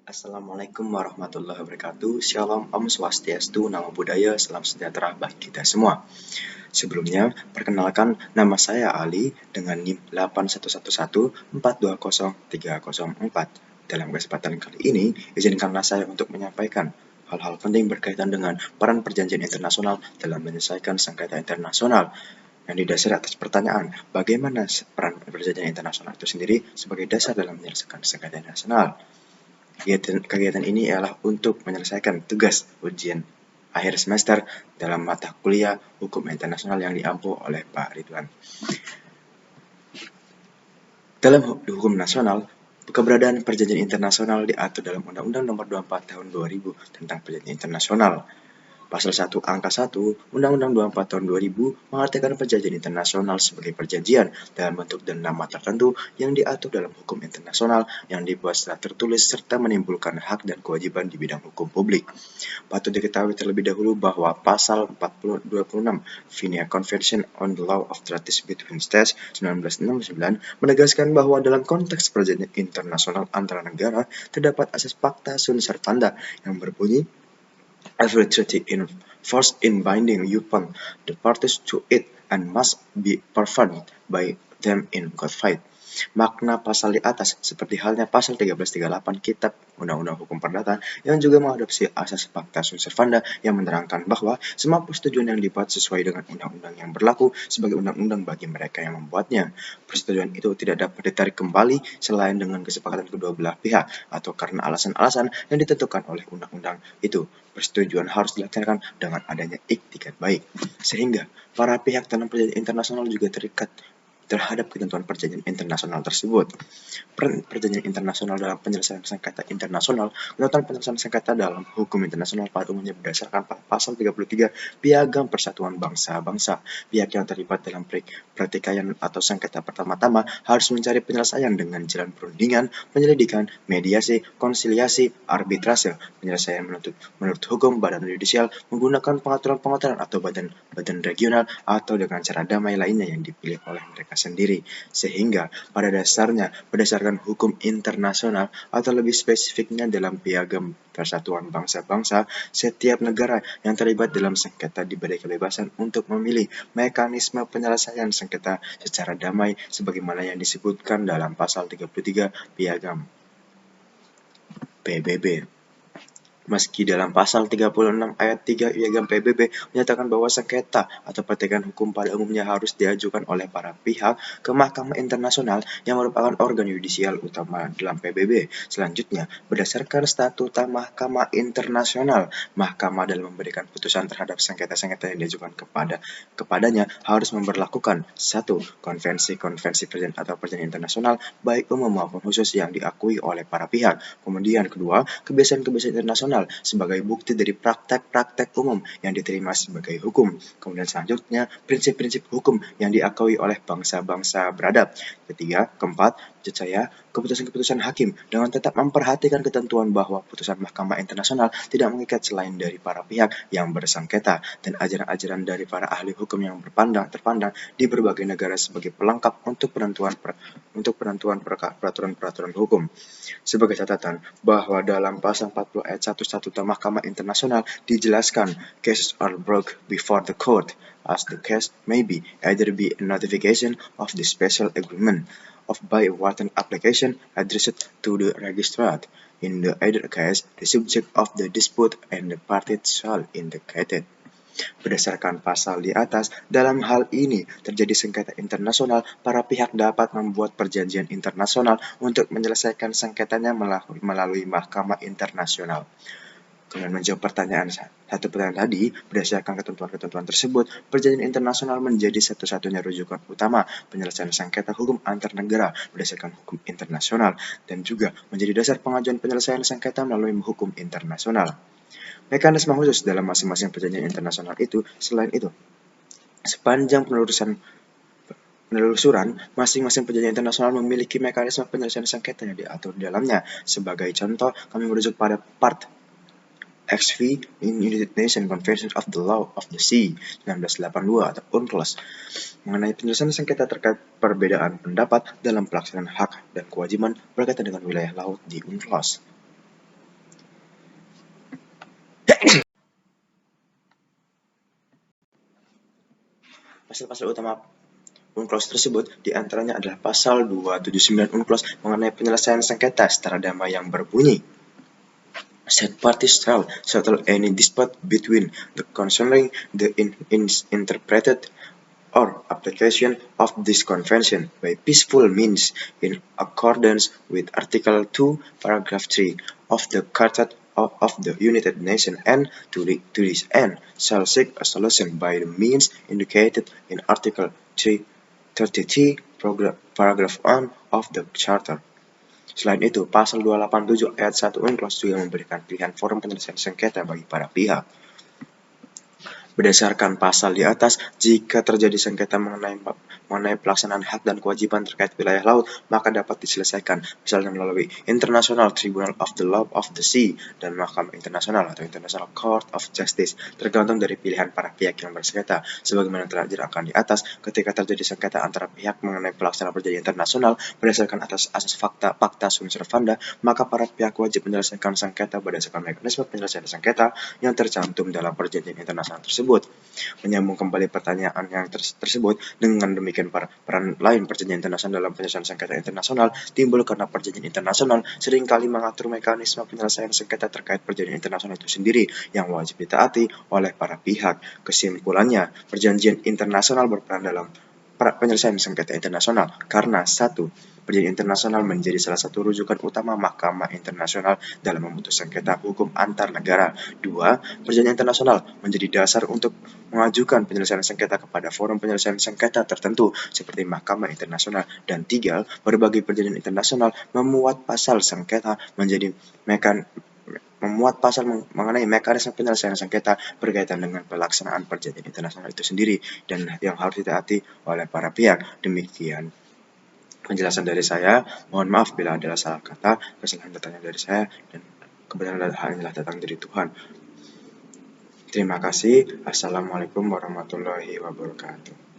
Assalamualaikum warahmatullahi wabarakatuh. Shalom, Om Swastiastu, Namo Buddhaya, Salam Sejahtera bagi kita semua. Sebelumnya, perkenalkan nama saya Ali dengan NIM 8111420304. Dalam kesempatan kali ini, izinkanlah saya untuk menyampaikan hal-hal penting berkaitan dengan peran perjanjian internasional dalam menyelesaikan sengketa internasional yang didasari atas pertanyaan bagaimana peran perjanjian internasional itu sendiri sebagai dasar dalam menyelesaikan sengketa internasional. Kegiatan ini ialah untuk menyelesaikan tugas ujian akhir semester dalam mata kuliah Hukum Internasional yang diampu oleh Pak Ridwan. Dalam hukum nasional, keberadaan perjanjian internasional diatur dalam Undang-Undang Nomor 24 Tahun 2000 tentang Perjanjian Internasional. Pasal 1 Angka 1 Undang-Undang 24 Tahun 2000 mengartikan perjanjian internasional sebagai perjanjian dalam bentuk dan nama tertentu yang diatur dalam hukum internasional yang dibuat secara tertulis serta menimbulkan hak dan kewajiban di bidang hukum publik. Patut diketahui terlebih dahulu bahwa pasal 26 Vienna Convention on the Law of Treaties Between States 1969 menegaskan bahwa dalam konteks perjanjian internasional antara negara terdapat asas Pacta Sunt Servanda yang berbunyi every treaty in force in binding upon the parties to it and must be performed by them in good faith. Makna pasal di atas seperti halnya pasal 1338 Kitab Undang-Undang Hukum Perdata yang juga mengadopsi asas Pacta Sunt Servanda yang menerangkan bahwa semua persetujuan yang dibuat sesuai dengan undang-undang yang berlaku sebagai undang-undang bagi mereka yang membuatnya. Persetujuan itu tidak dapat ditarik kembali selain dengan kesepakatan kedua belah pihak atau karena alasan-alasan yang ditentukan oleh undang-undang itu. Persetujuan harus dilaksanakan dengan adanya iktikat baik, sehingga para pihak dalam perjanjian internasional juga terikat terhadap ketentuan perjanjian internasional tersebut. Perjanjian internasional dalam penyelesaian sengketa internasional, ketentuan penyelesaian sengketa dalam hukum internasional pada umumnya berdasarkan pasal 33 Piagam Persatuan Bangsa-Bangsa. Pihak yang terlibat dalam pertikaian atau sengketa pertama-tama harus mencari penyelesaian dengan jalan perundingan, penyelidikan, mediasi, konsiliasi, arbitrase, penyelesaian menurut hukum badan yudisial menggunakan pengaturan-pengaturan atau badan regional atau dengan cara damai lainnya yang dipilih oleh mereka sendiri, sehingga pada dasarnya berdasarkan hukum internasional atau lebih spesifiknya dalam Piagam Persatuan Bangsa-Bangsa, setiap negara yang terlibat dalam sengketa diberi kebebasan untuk memilih mekanisme penyelesaian sengketa secara damai sebagaimana yang disebutkan dalam pasal 33 Piagam PBB. Meski dalam pasal 36 ayat 3 Piagam PBB menyatakan bahwa sengketa atau pertikaian hukum pada umumnya harus diajukan oleh para pihak ke Mahkamah Internasional yang merupakan organ yudisial utama dalam PBB. Selanjutnya, berdasarkan statuta Mahkamah Internasional, Mahkamah dalam memberikan putusan terhadap sengketa-sengketa yang diajukan kepadanya harus memberlakukan 1. Konvensi-konvensi perjanjian atau perjanjian internasional baik umum maupun khusus yang diakui oleh para pihak. Kemudian kedua, kebiasaan-kebiasaan internasional sebagai bukti dari praktek-praktek umum yang diterima sebagai hukum. Kemudian selanjutnya, prinsip-prinsip hukum yang diakui oleh bangsa-bangsa beradab. Ketiga, keempat, percaya keputusan-keputusan hakim dengan tetap memperhatikan ketentuan bahwa putusan Mahkamah Internasional tidak mengikat selain dari para pihak yang bersengketa dan ajaran-ajaran dari para ahli hukum yang terpandang di berbagai negara sebagai pelengkap untuk penentuan peraturan-peraturan hukum. Sebagai catatan, bahwa dalam pasal 40 ayat 1 Statuta Mahkamah Internasional dijelaskan, cases are brought before the court, as the case may be either be a notification of the special agreement of by written application addressed to the registrar. In the either case, the subject of the dispute and the parties shall indicate. Berdasarkan pasal di atas, dalam hal ini terjadi sengketa internasional, para pihak dapat membuat perjanjian internasional untuk menyelesaikan sengketanya melalui Mahkamah Internasional. Kemudian menjawab satu pertanyaan tadi, berdasarkan ketentuan-ketentuan tersebut, perjanjian internasional menjadi satu-satunya rujukan utama penyelesaian sengketa hukum antar negara berdasarkan hukum internasional dan juga menjadi dasar pengajuan penyelesaian sengketa melalui hukum internasional. Mekanisme khusus dalam masing-masing perjanjian internasional itu, selain itu, sepanjang penelusuran, masing-masing perjanjian internasional memiliki mekanisme penyelesaian sengketa yang diatur di dalamnya. Sebagai contoh, kami merujuk pada Part XV in United Nations Convention of the Law of the Sea 1982 atau UNCLOS mengenai penyelesaian sengketa terkait perbedaan pendapat dalam pelaksanaan hak dan kewajiban berkaitan dengan wilayah laut di UNCLOS. Pasal-pasal utama UNCLOS tersebut diantaranya adalah pasal 279 UNCLOS mengenai penyelesaian sengketa secara damai yang berbunyi, said parties shall settle any dispute between the concerning the interpreted or application of this convention by peaceful means in accordance with Article 2, Paragraph 3 of the Charter of the United Nations, and to this end shall seek a solution by the means indicated in Article 33, Paragraph 1 of the Charter. Selain itu, Pasal 287 Ayat 1 UNCLOS juga memberikan pilihan forum penyelesaian sengketa bagi para pihak. Berdasarkan pasal di atas, jika terjadi sengketa mengenai pelaksanaan hak dan kewajiban terkait wilayah laut, maka dapat diselesaikan, misalnya melalui International Tribunal of the Law of the Sea dan Mahkamah Internasional atau International Court of Justice, tergantung dari pilihan para pihak yang bersengketa. Sebagaimana telah diterangkan di atas, ketika terjadi sengketa antara pihak mengenai pelaksanaan perjanjian internasional berdasarkan atas asas Pacta Sunt Servanda, maka para pihak wajib menyelesaikan sengketa berdasarkan mekanisme penyelesaian sengketa yang tercantum dalam perjanjian internasional tersebut. Menyambung kembali pertanyaan yang tersebut, dengan demikian peran lain perjanjian internasional dalam penyelesaian sengketa internasional timbul karena perjanjian internasional seringkali mengatur mekanisme penyelesaian sengketa terkait perjanjian internasional itu sendiri yang wajib ditaati oleh para pihak. Kesimpulannya, perjanjian internasional berperan dalam penyelesaian sengketa internasional karena 1. Perjanjian internasional menjadi salah satu rujukan utama Mahkamah Internasional dalam memutus sengketa hukum antar negara. 2. Perjanjian internasional menjadi dasar untuk mengajukan penyelesaian sengketa kepada forum penyelesaian sengketa tertentu seperti Mahkamah Internasional. Dan 3. Berbagai perjanjian internasional memuat pasal sengketa mengenai mekanisme penyelesaian sengketa berkaitan dengan pelaksanaan perjanjian internasional itu sendiri dan yang harus ditaati oleh para pihak. Demikian penjelasan dari saya. Mohon maaf bila ada salah kata, kesalahan datangnya dari saya, dan kebenaran hanyalah datang dari Tuhan. Terima kasih. Assalamualaikum warahmatullahi wabarakatuh.